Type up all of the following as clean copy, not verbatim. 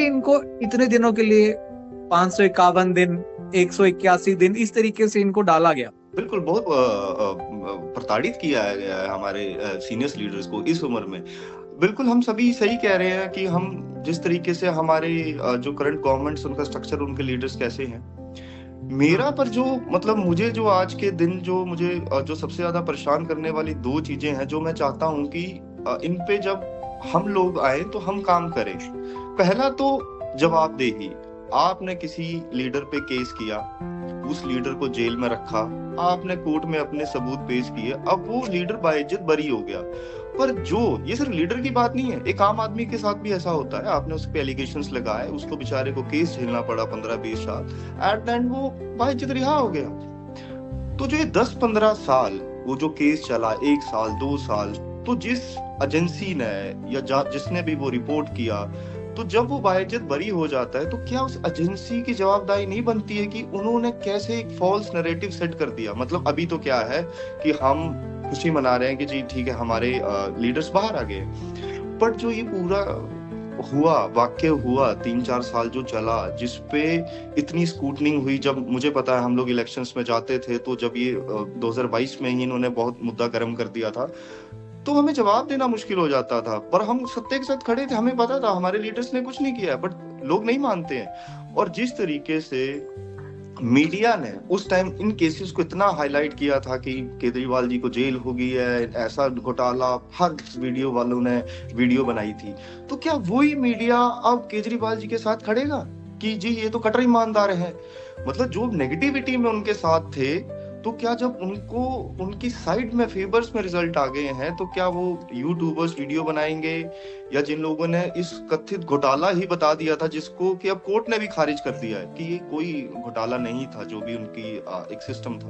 कि इनको इतने दिनों के लिए 551 दिन, 181 दिन इस तरीके से इनको डाला गया? बिल्कुल, बहुत प्रताड़ित किया गया है हमारे सीनियर लीडर्स को इस उम्र में। बिल्कुल, हम सभी सही कह रहे हैं कि हम जिस तरीके से हमारे जो करंट गवर्नमेंट्स, उनका स्ट्रक्चर, उनके लीडर्स कैसे हैं। मेरा पर जो मतलब मुझे जो आज के दिन जो मुझे जो सबसे ज्यादा परेशान करने वाली दो चीजें हैं, जो मैं चाहता हूं कि इन पे जब हम लोग आए तो हम काम करें। पहला तो जवाबदेही। आपने किसी लीडर पे केस किया, उस लीडर को जेल में रखा, आपने कोर्ट में अपने सबूत पेश किए, अब वो लीडर बाइज्जत बरी हो गया। पर जो ये सिर्फ लीडर की बात नहीं है, एक आम आदमी के साथ भी ऐसा होता है। आपने उस पे एलिगेशंस लगाए, उसको बेचारे को केस झेलना पड़ा 15-20 साल, एट द एंड वो बाइज्जत रिहा हो गया। तो जो ये 10-15 साल वो जो केस चला, 1 साल 2 साल, तो जिस एजेंसी ने या जिसने भी वो रिपोर्ट किया, तो जब वो बाइज्जत बरी हो जाता है तो क्या उस एजेंसी की जवाबदारी नहीं बनती है कि उन्होंने कैसे एक फॉल्स नैरेटिव सेट कर दिया। मतलब अभी तो क्या है कि हम खुशी मना रहे हैं कि जी ठीक है, हमारे लीडर्स बाहर आ गए, बट जो ये पूरा वाक्य हुआ 3-4 साल जो चला, जिसपे इतनी स्कूटनिंग हुई। जब मुझे पता है हम लोग इलेक्शंस में जाते थे, तो जब ये 2022 में ही इन्होंने बहुत मुद्दा गर्म कर दिया था, तो हमें जवाब देना मुश्किल हो जाता था। पर हम सत्य के साथ खड़े थे, हमें पता था हमारे लीडर्स ने कुछ नहीं किया, बट लोग नहीं मानते हैं। और जिस तरीके से मीडिया ने उस टाइम इन केसेस को इतना हाईलाइट किया था कि केजरीवाल जी को जेल हो गई है, ऐसा घोटाला, हर वीडियो वालों ने वीडियो बनाई थी, तो क्या वही मीडिया अब केजरीवाल जी के साथ खड़ेगा कि जी ये तो कट्टर ईमानदार है? मतलब जो नेगेटिविटी में उनके साथ थे, तो क्या जब उनको उनकी साइड में फेवर्स में रिजल्ट आ गए हैं, तो क्या वो यूट्यूबर्स वीडियो बनाएंगे? या जिन लोगों ने इस कथित घोटाला ही बता दिया था, जिसको कि अब कोर्ट ने भी खारिज कर दिया है कि ये कोई घोटाला नहीं था, जो भी उनकी एक सिस्टम था।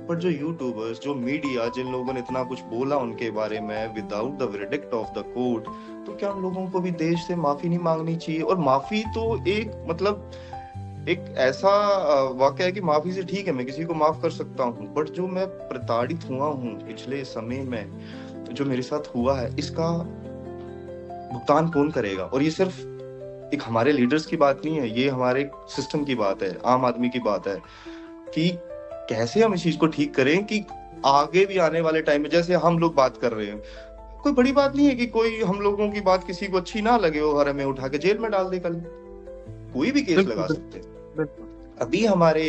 पर जो यूट्यूबर्स, जो मीडिया, जिन लोगों ने इतना कुछ बोला उनके बारे में without the verdict of the court, तो क्या उन लोगों को भी देश से माफी नहीं मांगनी चाहिए? और माफी तो एक मतलब एक ऐसा वाकया है कि माफी से ठीक है, मैं किसी को माफ कर सकता हूँ, बट जो मैं प्रताड़ित हुआ हूँ पिछले समय में, जो मेरे साथ हुआ है, इसका भुगतान कौन करेगा? और ये सिर्फ एक हमारे लीडर्स की बात नहीं है, ये हमारे सिस्टम की बात है, आम आदमी की बात है कि कैसे हम इस चीज को ठीक करें कि आगे भी आने वाले टाइम में, जैसे हम लोग बात कर रहे हैं, कोई बड़ी बात नहीं है कि कोई हम लोगों की बात किसी को अच्छी ना लगे और हमें उठा के जेल में डाल दे। कल कोई भी केस लगा सकते हैं। अभी हमारे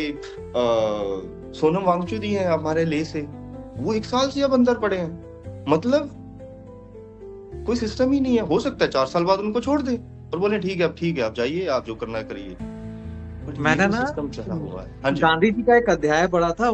सोनम वांगचुक हैं हमारे ले से, वो 1 साल से अब अंदर पड़े हैं। मतलब कोई सिस्टम ही नहीं है। हो सकता है 4 साल बाद उनको छोड़ दे और बोले ठीक है, अब ठीक है, आप जाइए, आप जो करना है करिए। मैंने ना सिस्टम चला हुआ है। हाँ जी। गांधी जी का एक अध्याय पढ़ा था।